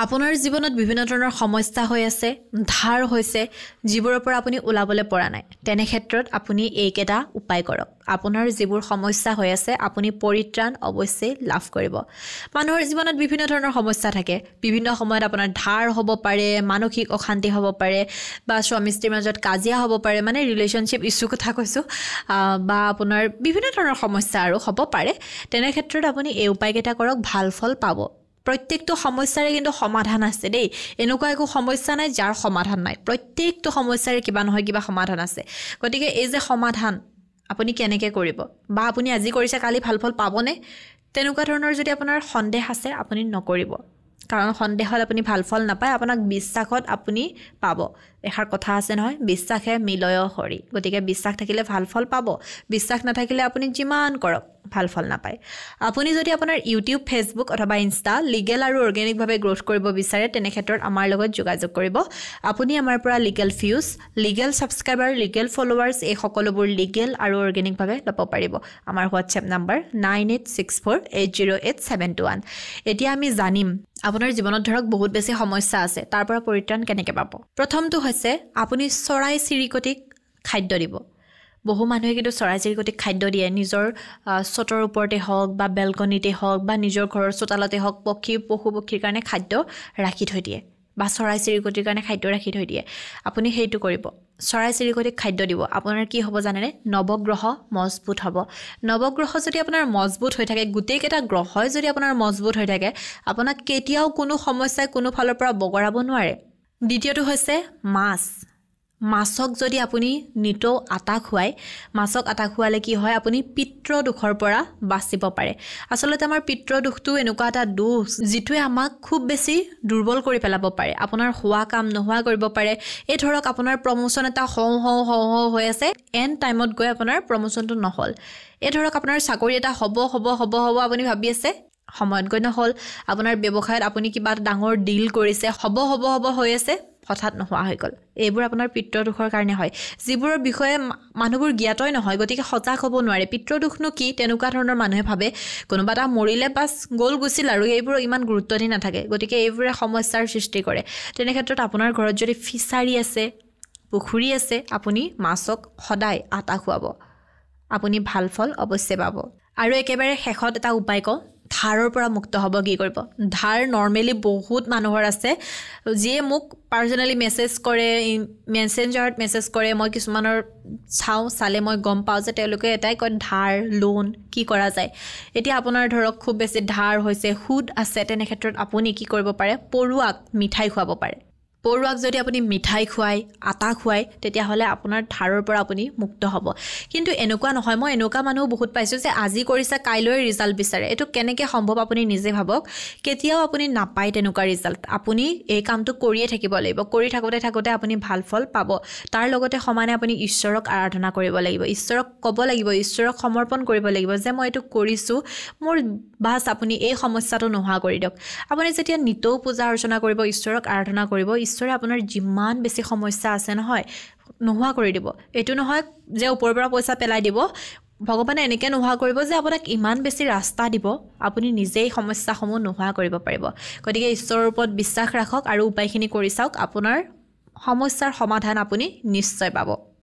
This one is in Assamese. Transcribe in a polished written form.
আপোনাৰ জীৱনত বিভিন্ন ধৰণৰ সমস্যা হৈ আছে, ধাৰ হৈছে, যিবোৰৰ পৰা আপুনি ওলাবলৈ পৰা নাই। তেনে ক্ষেত্ৰত আপুনি এইকেইটা উপায় কৰক। আপোনাৰ যিবোৰ সমস্যা হৈ আছে, আপুনি পৰিত্ৰাণ অৱশ্যেই লাভ কৰিব। মানুহৰ জীৱনত বিভিন্ন ধৰণৰ সমস্যা থাকে। বিভিন্ন সময়ত আপোনাৰ ধাৰ হ'ব পাৰে, মানসিক অশান্তি হ'ব পাৰে, বা স্বামী স্ত্ৰীৰ মাজত কাজিয়া হ'ব পাৰে, মানে ৰিলেশ্যনশ্বিপ ইছ্যু কথা কৈছোঁ, বা আপোনাৰ বিভিন্ন ধৰণৰ সমস্যা আৰু হ'ব পাৰে। তেনে ক্ষেত্ৰত আপুনি এই উপায়কেইটা কৰক, ভাল ফল পাব। প্ৰত্যেকটো সমস্যাৰে কিন্তু সমাধান আছে দেই। এনেকুৱা একো সমস্যা নাই যাৰ সমাধান নাই। প্ৰত্যেকটো সমস্যাৰে কিবা নহয় কিবা সমাধান আছে। গতিকে এই যে সমাধান আপুনি কেনেকৈ কৰিব, বা আপুনি আজি কৰিছে কালি ভাল ফল পাবনে, তেনেকুৱা ধৰণৰ যদি আপোনাৰ সন্দেহ আছে আপুনি নকৰিব। কাৰণ সন্দেহত আপুনি ভাল ফল নাপায়, আপোনাক বিশ্বাসত আপুনি পাব। এষাৰ কথা আছে নহয়, বিশ্বাসে মিলয় হৰি। গতিকে বিশ্বাস থাকিলে ভাল ফল পাব, বিশ্বাস নাথাকিলে আপুনি যিমান কৰক ভাল ফল নাপায়। আপুনি যদি আপোনাৰ ইউটিউব, ফেচবুক অথবা ইনষ্টা লিগেল আৰু অৰ্গেনিকভাৱে গ্ৰ'থ কৰিব বিচাৰে, তেনে ক্ষেত্ৰত আমাৰ লগত যোগাযোগ কৰিব। আপুনি আমাৰ পৰা legal views, legal subscriber, legal followers এই সকলোবোৰ লিগেল আৰু অৰ্গেনিকভাৱে ল'ব পাৰিব। আমাৰ হোৱাটছএপ নাম্বাৰ 9864808721। এতিয়া আমি জানিম আপোনাৰ জীৱনত ধৰক বহুত বেছি সমস্যা আছে, তাৰ পৰা পৰিত্ৰাণ কেনেকৈ পাব। প্ৰথমটো হৈছে আপুনি চৰাই চিৰিকটিক খাদ্য দিব। বহু মানুহে কিন্তু চৰাই চিৰিকটিক খাদ্য দিয়ে, নিজৰ চটৰ ওপৰতে হওক বা বেলকনিতে হওক বা নিজৰ ঘৰৰ চোতালতে হওক পশু পক্ষীৰ কাৰণে খাদ্য ৰাখি থৈ দিয়ে, বা চৰাই চিৰিকটিৰ কাৰণে খাদ্য ৰাখি থৈ দিয়ে। আপুনি সেইটো কৰিব, চৰাই চিৰিকটিক খাদ্য দিব। আপোনাৰ কি হ'ব জানেনে? নৱগ্ৰহ মজবুত হ'ব। নৱগ্ৰহ যদি আপোনাৰ মজবুত হৈ থাকে, গোটেইকেইটা গ্ৰহই যদি আপোনাৰ মজবুত হৈ থাকে, আপোনাক কেতিয়াও কোনো সমস্যাই কোনো ফালৰ পৰা বগৰাব নোৱাৰে। দ্বিতীয়টো হৈছে মাছ। মাছক যদি আপুনি নিতৌ আটা খুৱায়, মাছক আটা খোৱালে কি হয়, আপুনি পিত্ৰদোষৰ পৰা বাচিব পাৰে। আচলতে আমাৰ পিত্ৰদোষটো এনেকুৱা এটা দোষ যিটোৱে আমাক খুব বেছি দুৰ্বল কৰি পেলাব পাৰে, আপোনাৰ হোৱা কাম নোহোৱা কৰিব পাৰে। এই ধৰক আপোনাৰ প্ৰমোশ্যন এটা হওঁ হৈ আছে, এণ্ড টাইমত গৈ আপোনাৰ প্ৰমোশ্যনটো নহ'ল। এই ধৰক আপোনাৰ চাকৰি এটা হ'ব আপুনি ভাবি আছে, সময়ত গৈ নহ'ল। আপোনাৰ ব্যৱসায়ত আপুনি কিবা এটা ডাঙৰ ডিল কৰিছে, হ'ব হৈ আছে, হঠাৎ নোহোৱা হৈ গ'ল। এইবোৰ আপোনাৰ পিত্ৰদোষৰ কাৰণে হয়, যিবোৰৰ বিষয়ে মানুহবোৰ জ্ঞাতই নহয়, গতিকে সজাগ হ'ব নোৱাৰে। পিত্ৰদোষনো কি, তেনেকুৱা ধৰণৰ মানুহে ভাবে কোনোবা এটা মৰিলে বাছ গ'ল গুচিল আৰু এইবোৰ ইমান গুৰুত্ব দি নাথাকে। গতিকে এইবোৰে সমস্যাৰ সৃষ্টি কৰে। তেনে ক্ষেত্ৰত আপোনাৰ ঘৰত যদি ফিছাৰী আছে, পুখুৰী আছে, আপুনি মাছক সদায় আটা খুৱাব, আপুনি ভাল ফল অৱশ্যে পাব। আৰু একেবাৰে শেষত এটা উপায় কওঁ, ধাৰৰ পৰা মুক্ত হ'ব। কি কৰিব? ধাৰ নৰ্মেলি বহুত মানুহৰ আছে, যিয়ে মোক পাৰ্চনেলি মেছেজ কৰে, মেছেঞ্জাৰত মেছেজ কৰে। মই কিছুমানৰ চালে মই গম পাওঁ যে তেওঁলোকে এটাই কয়, ধাৰ লোন কি কৰা যায়। এতিয়া আপোনাৰ ধৰক খুব বেছি ধাৰ হৈছে, সুদ আছে, তেনে ক্ষেত্ৰত আপুনি কি কৰিব পাৰে, পৰুৱাক মিঠাই খুৱাব পাৰে। পৰুৱাক যদি আপুনি মিঠাই খুৱায়, আটা খুৱায়, তেতিয়াহ'লে আপোনাৰ ধাৰৰ পৰা আপুনি মুক্ত হ'ব। কিন্তু এনেকুৱা নহয়, মই এনেকুৱা মানুহ বহুত পাইছোঁ যে আজি কৰিছে কাইলৈ ৰিজাল্ট বিচাৰে। এইটো কেনেকৈ সম্ভৱ আপুনি নিজে ভাবক। কেতিয়াও আপুনি নাপায় তেনেকুৱা ৰিজাল্ট। আপুনি এই কামটো কৰিয়ে থাকিব লাগিব। কৰি থাকোঁতে আপুনি ভাল ফল পাব। তাৰ লগতে সমানে আপুনি ঈশ্বৰক আৰাধনা কৰিব লাগিব, ঈশ্বৰক ক'ব লাগিব, ঈশ্বৰক সমৰ্পণ কৰিব লাগিব যে মই এইটো কৰিছোঁ, মোৰ বাছ আপুনি এই সমস্যাটো নোহোৱা কৰি দিয়ক। আপুনি যেতিয়া নিতৌ পূজা অৰ্চনা কৰিব, ঈশ্বৰক আৰাধনা কৰিব, ঈশ্বৰে আপোনাৰ যিমান বেছি সমস্যা আছে নহয় নোহোৱা কৰি দিব। এইটো নহয় যে ওপৰৰ পৰা পইচা পেলাই দিব, ভগৱানে এনেকৈ নোহোৱা কৰিব যে আপোনাক ইমান বেছি ৰাস্তা দিব, আপুনি নিজেই সমস্যাসমূহ নোহোৱা কৰিব পাৰিব। গতিকে ঈশ্বৰৰ ওপৰত বিশ্বাস ৰাখক আৰু উপায়খিনি কৰি চাওক, আপোনাৰ সমস্যাৰ সমাধান আপুনি নিশ্চয় পাব।